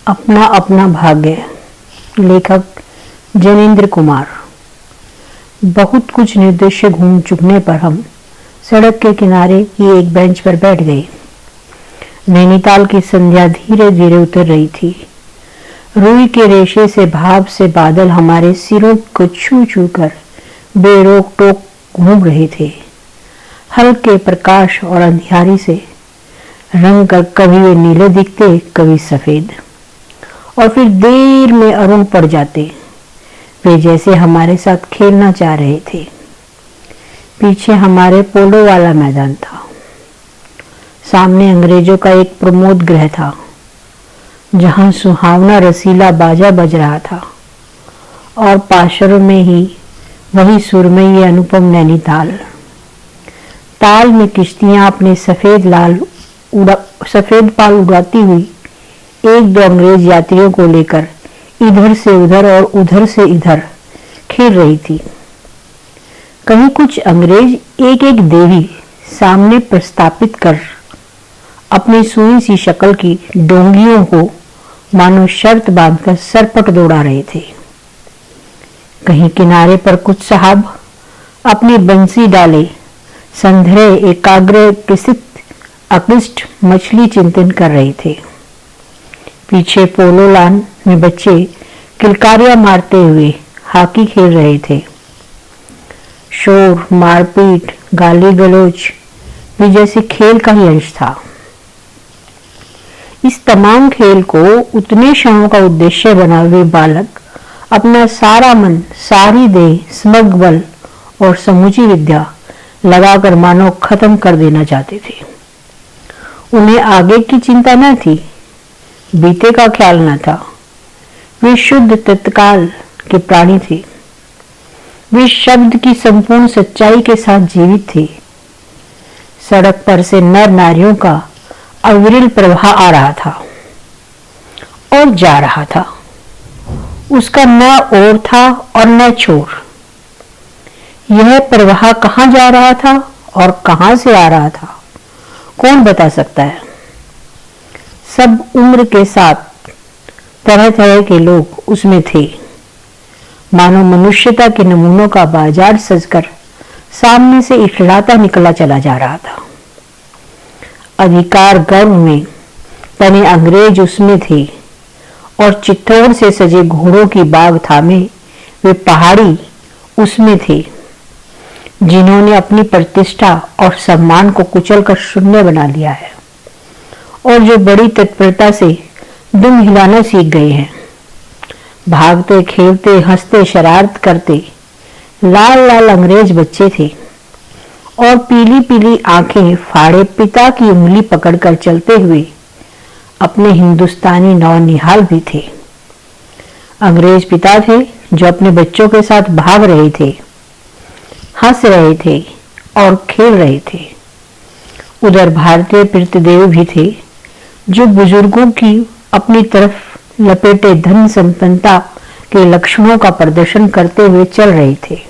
अपना अपना भाग्य। लेखक जैनेन्द्र कुमार। बहुत कुछ निर्देश घूम चुकने पर हम सड़क के किनारे की एक बेंच पर बैठ गए। नैनीताल की संध्या धीरे धीरे उतर रही थी। रुई के रेशे से भाप से बादल हमारे सिरों को छू छू कर बेरोक टोक घूम रहे थे। हल्के प्रकाश और अंधियारी से रंग कर कभी वे नीले दिखते, कभी सफेद, और फिर देर में अरुण पड़ जाते। वे जैसे हमारे साथ खेलना चाह रहे थे। पीछे हमारे पोलो वाला मैदान था। सामने अंग्रेजों का एक प्रमोद गृह था, जहां सुहावना रसीला बाजा बज रहा था, और पाशरों में ही वही सुरमई अनुपम नैनीताल। ताल में किश्तियां अपने सफेद पाल उड़ाती हुई एक दो अंग्रेज यात्रियों को लेकर इधर से उधर और उधर से इधर खेल रही थी। कहीं कुछ अंग्रेज एक एक देवी सामने प्रस्थापित कर अपनी सुई सी शक्ल की डोंगियों को मानो शर्त बांधकर सरपट दौड़ा रहे थे। कहीं किनारे पर कुछ साहब अपनी बंसी डाले संध्रे एकाग्र अकृष्ट मछली चिंतन कर रहे थे। पीछे पोलो लान में बच्चे किलकारियां मारते हुए हॉकी खेल रहे थे। शोर, मारपीट, गाली गलौज भी जैसे खेल का ही अंश था। इस तमाम खेल को उतने क्षणों का उद्देश्य बना हुए बालक अपना सारा मन, सारी देह, समग्र बल और समूची विद्या लगाकर मानो खत्म कर देना चाहते थे। उन्हें आगे की चिंता न थी, बीते का ख्याल न था। वे शुद्ध तत्काल के प्राणी थे। वे शब्द की संपूर्ण सच्चाई के साथ जीवित थे। सड़क पर से नर नारियों का अविरल प्रवाह आ रहा था और जा रहा था। उसका न ओर था और न छोर। यह प्रवाह कहाँ जा रहा था और कहाँ से आ रहा था, कौन बता सकता है। सब उम्र के साथ तरह तरह के लोग उसमें थे। मानो मनुष्यता के नमूनों का बाजार सजकर सामने से इखलाता निकला चला जा रहा था। अधिकार गर्व में तने अंग्रेज उसमें थे, और चित्तौड़ से सजे घोड़ों की बाग थामे वे पहाड़ी उसमें थे, जिन्होंने अपनी प्रतिष्ठा और सम्मान को कुचल कर शून्य बना लिया है, और जो बड़ी तत्परता से दुम हिलाना सीख गए हैं। भागते, खेलते, हंसते, शरारत करते लाल लाल अंग्रेज बच्चे थे, और पीली पीली आंखें फाड़े पिता की उंगली पकड़कर चलते हुए अपने हिंदुस्तानी नौनिहाल भी थे। अंग्रेज पिता थे जो अपने बच्चों के साथ भाग रहे थे, हंस रहे थे और खेल रहे थे। उधर भारतीय पितृदेव भी थे, जो बुजुर्गों की अपनी तरफ लपेटे धन संपन्नता के लक्षणों का प्रदर्शन करते हुए चल रहे थे।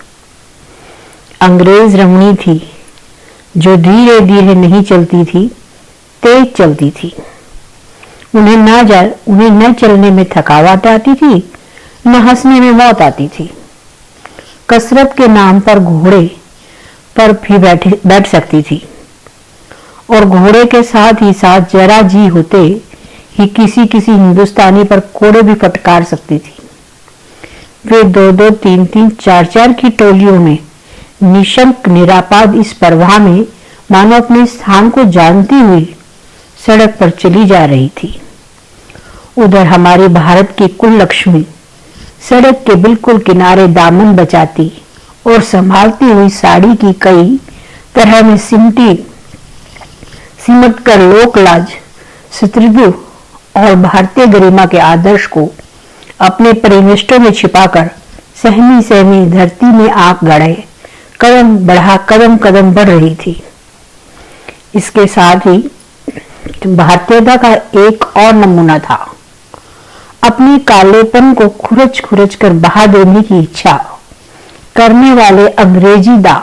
अंग्रेज रमणी थी, जो धीरे धीरे नहीं चलती थी, तेज चलती थी। उन्हें न चलने में थकावट आती थी, न हंसने में मौत आती थी। कसरत के नाम पर घोड़े पर भी बैठ सकती थी, और घोड़े के साथ ही साथ जरा जी होते ही किसी किसी हिंदुस्तानी पर कोड़े भी फटकार सकती थी। वे दो दो, तीन तीन, चार चार की टोलियों में निशंक निरापाद इस परवाह में मानो अपने स्थान को जानती हुई सड़क पर चली जा रही थी। उधर हमारे भारत की कुल लक्ष्मी सड़क के बिल्कुल किनारे दामन बचाती और संभालती हुई साड़ी की कई तरह में सिमट कर लोकलाज, शत्रुघ्न और भारतीय गरिमा के आदर्श को अपने परिवेष्टों में छिपाकर सहमी सहमी धरती में आंख गड़े कदम कदम बढ़ रही थी। इसके साथ ही भारतीयता का एक और नमूना था। अपने कालेपन को खुरच खुरच कर बहा देने की इच्छा करने वाले अंग्रेजी दा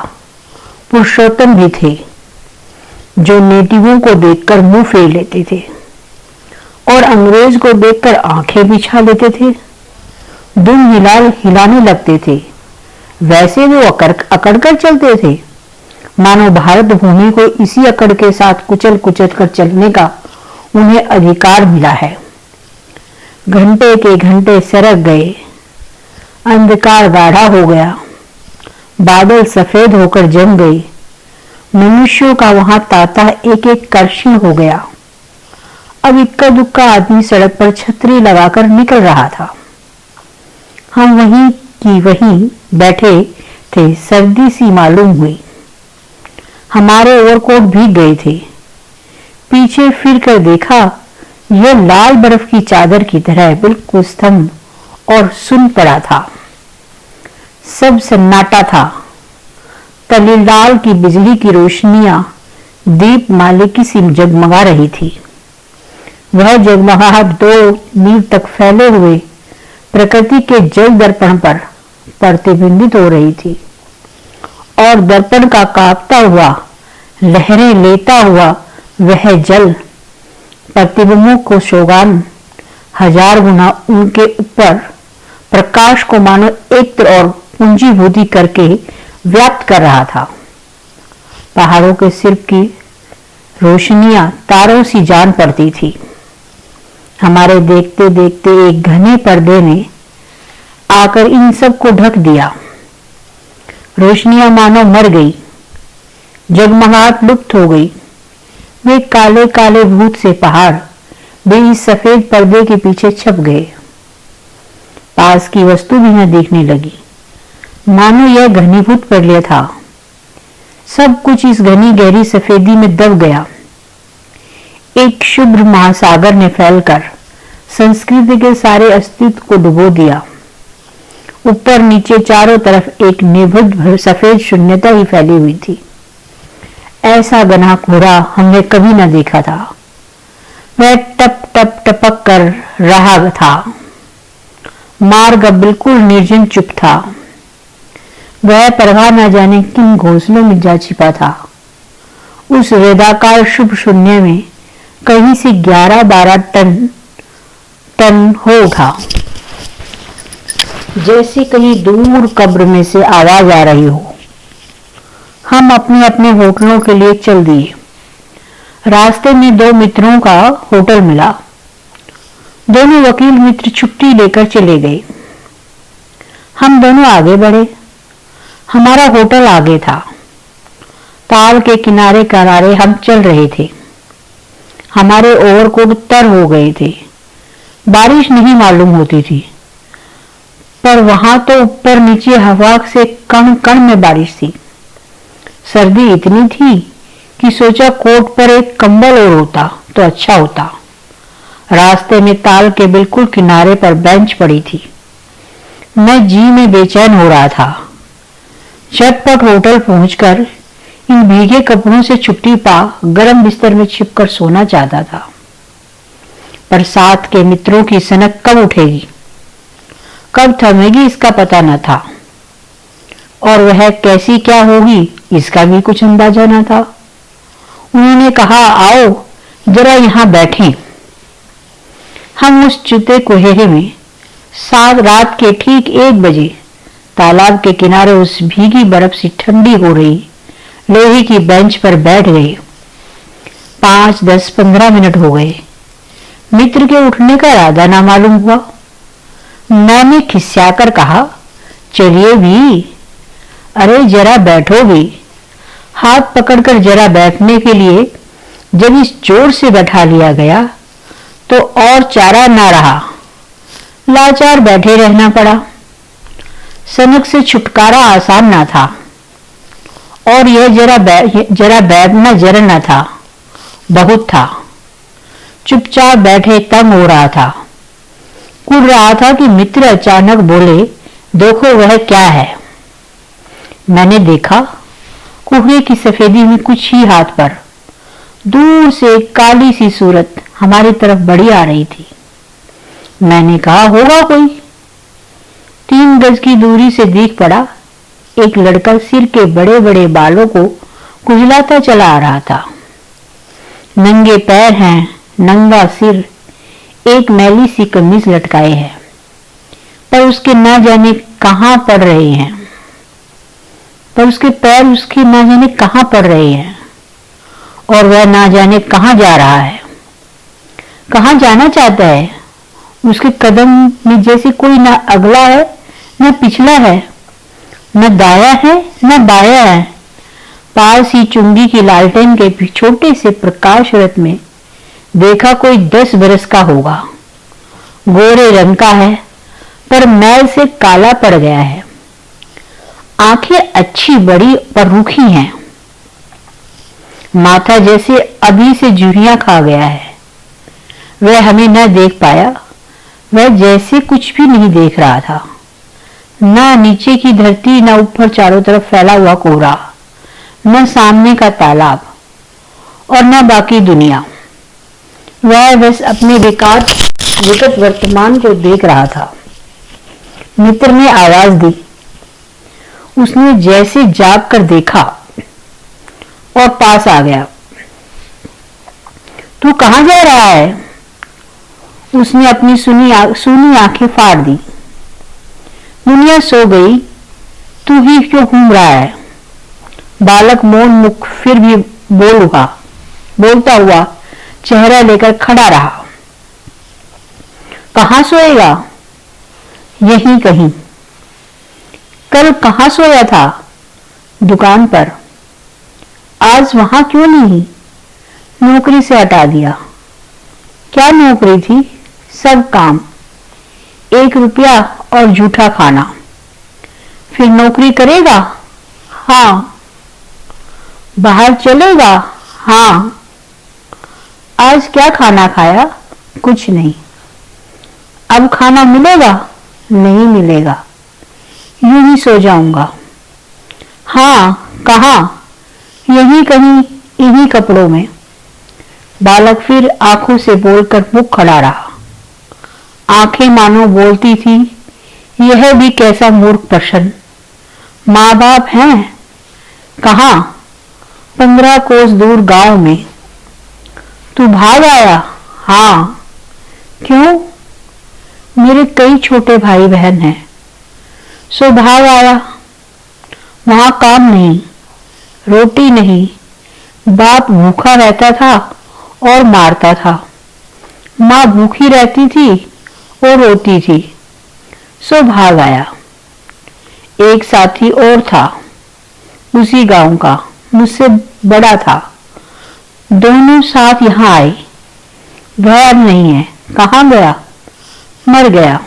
पुरुषोत्तम भी थे, जो नेटिवों को देखकर मुंह फेर लेते थे। और अंग्रेज को देखकर आंखें बिछा लेते थे, दुम हिलाने लगते थे। वैसे वो अकड़ कर चलते थे, मानो भारत भूमि को इसी अकड़ के साथ कुचल कुचल कर चलने का उन्हें अधिकार मिला है। घंटे के घंटे सरक गए, अंधकार गाढ़ा हो गया, बादल सफेद होकर जम गए, मनुष्यों का वहां तांता एक एक कर्षण हो गया। अब इक्का दुक्का आदमी सड़क पर छतरी लगाकर निकल रहा था। हम वहीं बैठे थे, सर्दी सी मालूम हुई। हमारे ओवरकोट भीग गए थे। पीछे फिर कर देखा, यह लाल बर्फ की चादर की तरह बिल्कुल स्तंभ और सुन पड़ा था। सब सन्नाटा था। तलीलाल की बिजली की रोशनियां दीप मालिकी सी जगमगा रही थी। वह जगमगाहट 2 मील तक फैले हुए प्रकृति के जल दर्पण पर प्रतिबिंबित हो रही थी और दर्पण का कांपता हुआ, लहरें लेता हुआ वह जल प्रतिबिंबों को सौगान 1000 गुना उनके ऊपर प्रकाश को मानो एक और पूंजीभूति करके व्याप्त कर रहा था। पहाड़ों के सिर की रोशनियां तारों सी जान पड़ती थी। हमारे देखते देखते एक घने पर्दे ने आकर इन सब को ढक दिया। रोशनियां मानो मर गई, जगमगाहट लुप्त हो गई। वे काले काले भूत से पहाड़ भी इस सफेद पर्दे के पीछे छप गए। पास की वस्तु भी न दिखने लगी, मानो यह घनीभूत प्रलय था। सब कुछ इस घनी गहरी सफेदी में दब गया। एक शुभ्र महासागर ने फैलकर संस्कृति के सारे अस्तित्व को डुबो दिया। ऊपर नीचे चारों तरफ एक निभृत सफेद शून्यता ही फैली हुई थी। ऐसा घना कोहरा हमने कभी न देखा था। वह टप टप टपक कर रहा था। मार्ग अब बिल्कुल निर्जन चुप था। वह परवाह न जाने किन घोंसलों में जा छिपा था। उस वेदाकार शुभ शून्य में कहीं से 11-12 टन हो उठा, जैसे कहीं दूर कब्र में से आवाज आ रही हो। हम अपने अपने होटलों के लिए चल दिए। रास्ते में 2 मित्रों का होटल मिला। दोनों वकील मित्र छुट्टी लेकर चले गए। हम दोनों आगे बढ़े। हमारा होटल आगे था। ताल के किनारे किनारे हम चल रहे थे। हमारे ओवरकोट तर हो गए थे। बारिश नहीं मालूम होती थी, पर वहां तो ऊपर नीचे हवा से कण कण में बारिश थी। सर्दी इतनी थी कि सोचा कोट पर एक कंबल और होता तो अच्छा होता। रास्ते में ताल के बिल्कुल किनारे पर बेंच पड़ी थी। मैं जी में बेचैन हो रहा था। झटपट होटल पहुंचकर इन भीगे कपड़ों से छुट्टी पा गर्म बिस्तर में छिपकर सोना चाहता था, पर साथ के मित्रों की सनक कब उठेगी, कब थमेगी, इसका पता न था। और वह कैसी क्या होगी, इसका भी कुछ अंदाजा न था। उन्होंने कहा, आओ जरा यहां बैठें। हम उस चुते कोहरे में रात के ठीक 1 बजे तालाब के किनारे उस भीगी बर्फ से ठंडी हो रही लोहे की बेंच पर बैठ गए। 5, 10, 15 मिनट हो गए। मित्र के उठने का इरादा ना मालूम हुआ। मैंने खिस्साकर कहा, चलिए भी। अरे जरा बैठो भी। हाथ पकड़कर जरा बैठने के लिए जब इस जोर से बैठा लिया गया तो और चारा ना रहा। लाचार बैठे रहना पड़ा। सनक से छुटकारा आसान ना था, और यह जरा बैठना जरा न था, बहुत था। चुपचाप बैठे तंग हो रहा था। कुड़ रहा था कि मित्र अचानक बोले, देखो वह क्या है। मैंने देखा, कोहरे की सफेदी में कुछ ही हाथ पर दूर से काली सी सूरत हमारी तरफ बढ़ी आ रही थी। मैंने कहा, होगा कोई। 3 गज की दूरी से दिख पड़ा एक लड़का सिर के बड़े बड़े बालों को कुचलाता चला आ रहा था। नंगे पैर हैं, नंगा सिर, एक मैली सी कमीज लटकाए है, पर उसके ना जाने कहां पड़ रहे हैं, पर उसके पैर उसके ना जाने कहां पड़ रहे हैं, और वह ना जाने कहां जा रहा है, कहां जाना चाहता है। उसके कदम में जैसे कोई ना अगला है न पिछला है, न दाया है न बाया है। पास ही चुंगी की लालटेन के छोटे से प्रकाश रथ में देखा कोई 10 बरस का होगा। गोरे रंग का है, पर मैल से काला पड़ गया है। आंखें अच्छी बड़ी पर रूखी हैं। माथा जैसे अभी से झुर्रियां खा गया है। वह हमें न देख पाया। वह जैसे कुछ भी नहीं देख रहा था, न नीचे की धरती, न ऊपर चारों तरफ फैला हुआ कोहरा, न सामने का तालाब और न बाकी दुनिया। वह बस अपने बेकार विगत वर्तमान को देख रहा था। मित्र ने आवाज दी। उसने जैसे जाग कर देखा और पास आ गया। तू कहां जा रहा है? उसने अपनी सूनी आंखें फाड़ दी। दुनिया सो गई, तू ही क्यों घूम रहा है? बालक मौन मुख फिर भी बोलता हुआ चेहरा लेकर खड़ा रहा। कहां सोएगा? यहीं कहीं। कल कहां सोया था? दुकान पर। आज वहां क्यों नहीं? नौकरी से हटा दिया। क्या नौकरी थी? सब काम। 1 रुपया और जूठा खाना। फिर नौकरी करेगा? हाँ। बाहर चलेगा? हाँ। आज क्या खाना खाया? कुछ नहीं। अब खाना मिलेगा? नहीं मिलेगा। यूं ही सो जाऊंगा। हाँ, कहाँ? यहीं कहीं, इन्हीं कपड़ों में। बालक फिर आंखों से बोलकर मुख खड़ा रहा। आंखें मानो बोलती थी, यह भी कैसा मूर्ख प्रश्न। माँ बाप हैं? कहाँ? 15 कोस दूर गांव में। तू भाग आया? हाँ। क्यों? मेरे कई छोटे भाई बहन हैं, सो भाग आया। वहां काम नहीं, रोटी नहीं, बाप भूखा रहता था और मारता था। माँ भूखी रहती थी और रोती थी, सो भाग आया। एक साथी और था, उसी गांव का, मुझसे बड़ा था। दोनों साथ यहाँ आए। वह अब नहीं है। कहाँ गया? मर गया।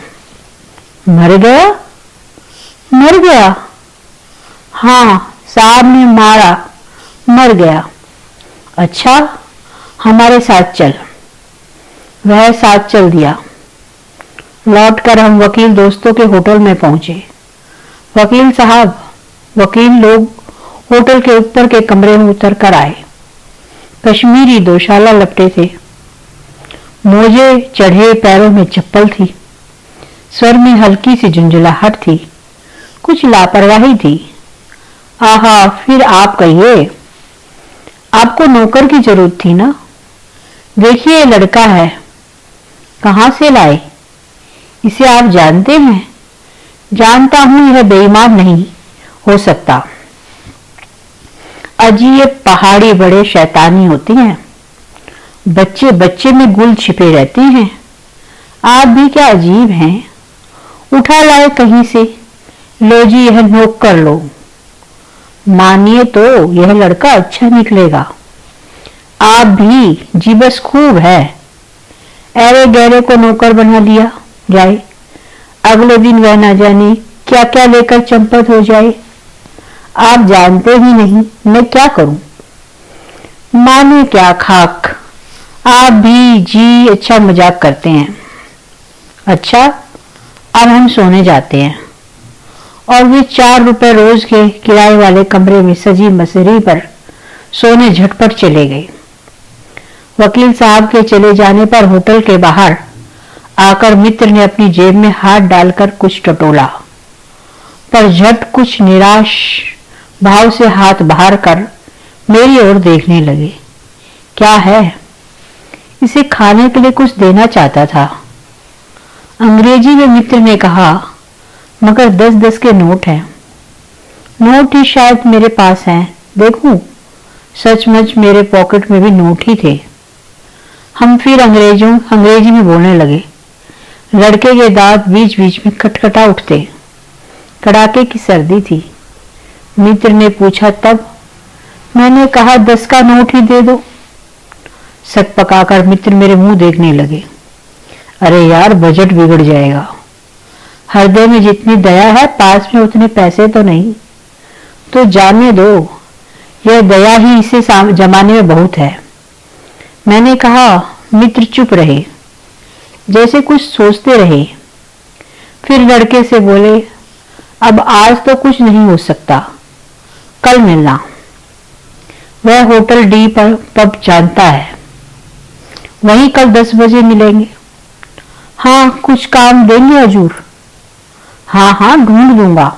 मर गया? मर गया? हाँ, साहब ने मारा, मर गया। अच्छा, हमारे साथ चल। वह साथ चल दिया। लौटकर हम वकील दोस्तों के होटल में पहुंचे। वकील साहब, वकील लोग होटल के ऊपर के कमरे में उतर कर आए। कश्मीरी दोशाला लपटे थे, मोजे चढ़े, पैरों में चप्पल थी। स्वर में हल्की सी झुंझुलाहट थी, कुछ लापरवाही थी। आहा, फिर आप कहिए, आपको नौकर की जरूरत थी ना? देखिए, लड़का है। कहां से लाए? इसे आप जानते हैं? जानता हूं, यह बेईमान नहीं हो सकता। अजी, ये पहाड़ी बड़े शैतानी होती हैं। बच्चे बच्चे में गुल छिपे रहते हैं। आप भी क्या अजीब हैं। उठा लाए कहीं से। लो जी, यह नोक कर लो। मानिए तो यह लड़का अच्छा निकलेगा। आप भी जी बस खूब है। ऐरे गहरे को नौकर बना लिया जाए, अगले दिन वह ना जाने क्या क्या लेकर चंपत हो जाए। आप जानते ही नहीं मैं क्या करूं। माने क्या खाक। आप भी जी अच्छा मजाक करते हैं। अच्छा, अब हम सोने जाते हैं। और वे 4 रुपए रोज के किराए वाले कमरे में सजी मसरी पर सोने झटपट चले गए। वकील साहब के चले जाने पर होटल के बाहर आकर मित्र ने अपनी जेब में हाथ डालकर कुछ टटोला, पर झट कुछ निराश भाव से हाथ बाहर कर मेरी ओर देखने लगे। क्या है? इसे खाने के लिए कुछ देना चाहता था। अंग्रेजी में मित्र ने कहा, मगर 10-10 के नोट हैं। नोट ही शायद मेरे पास हैं, देखूं? सचमुच मेरे पॉकेट में भी नोट ही थे। हम फिर अंग्रेजी में बोलने लगे। लड़के के दांत बीच बीच में खटखटा उठते। कड़ाके की सर्दी थी। मित्र ने पूछा तब? मैंने कहा 10 का नोट ही दे दो। सक पकाकर मित्र मेरे मुंह देखने लगे। अरे यार, बजट बिगड़ जाएगा। हृदय में जितनी दया है, पास में उतने पैसे तो नहीं। तो जाने दो, यह दया ही इसे जमाने में बहुत है। मैंने कहा। मित्र चुप रहे, जैसे कुछ सोचते रहे। फिर लड़के से बोले, अब आज तो कुछ नहीं हो सकता, कल मिलना। वह होटल डी पर पब जानता है, वहीं कल 10 बजे मिलेंगे। हाँ, कुछ काम देंगे हजूर? हाँ हाँ, ढूंढ दूंगा।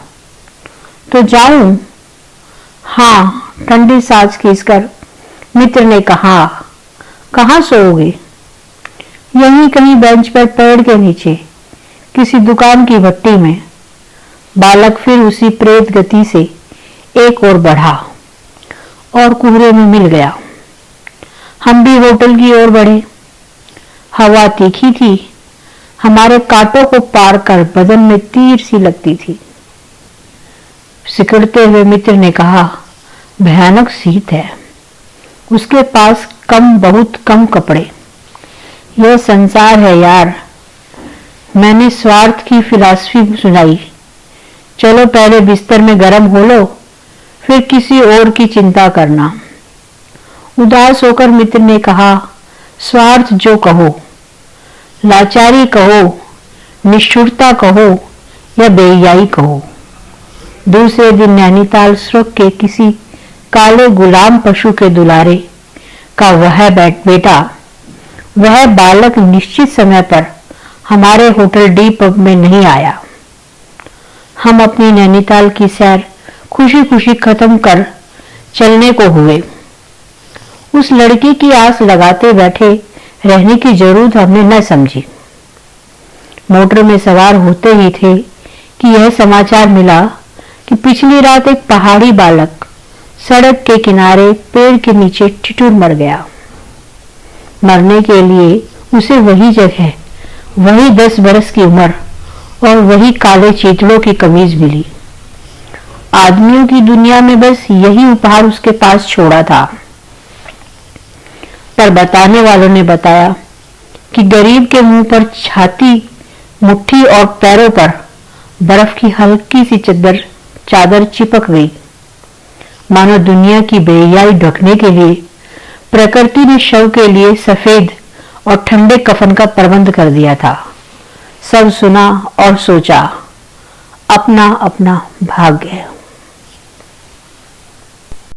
तो जाऊं? हाँ, ठंडी सांस खींचकर मित्र ने कहा, कहाँ सोओगे? यहीं कहीं बेंच पर पेड़ के नीचे, किसी दुकान की भट्टी में। बालक फिर उसी प्रेत गति से एक ओर बढ़ा और कुहरे में मिल गया। हम भी होटल की ओर बढ़े। हवा तीखी थी, हमारे कांटों को पार कर बदन में तीर सी लगती थी। सिकुड़ते हुए मित्र ने कहा, भयानक शीत है। उसके पास बहुत कम कपड़े। यह संसार है यार। मैंने स्वार्थ की फिलॉसफी सुनाई। चलो पहले बिस्तर में गर्म हो लो, फिर किसी और की चिंता करना। उदास होकर मित्र ने कहा, स्वार्थ जो कहो, लाचारी कहो, निष्ठुरता कहो या बेहयाई कहो। दूसरे दिन नैनीताल स्वर्ग के किसी काले गुलाम पशु के दुलारे का वह बेटा, वह बालक निश्चित समय पर हमारे होटल डी पब में नहीं आया। हम अपनी नैनीताल की सैर खुशी खुशी खत्म कर चलने को हुए। उस लड़की की आस लगाते बैठे रहने की जरूरत हमने न समझी। मोटर में सवार होते ही थे कि यह समाचार मिला कि पिछली रात एक पहाड़ी बालक सड़क के किनारे पेड़ के नीचे ठिठुर मर गया। मरने के लिए उसे वही जगह, वही 10 बरस की उम्र और वही काले चीतड़ों की कमीज मिली। आदमियों की दुनिया में बस यही उपहार उसके पास छोड़ा था। पर बताने वालों ने बताया कि गरीब के मुंह पर छाती, मुट्ठी और पैरों पर बर्फ की हल्की सी चादर चिपक गई। मानो दुनिया की बेहयाई ढकने के लिए प्रकृति ने शव के लिए सफेद और ठंडे कफन का प्रबंध कर दिया था। सब सुना और सोचा, अपना अपना भाग्य।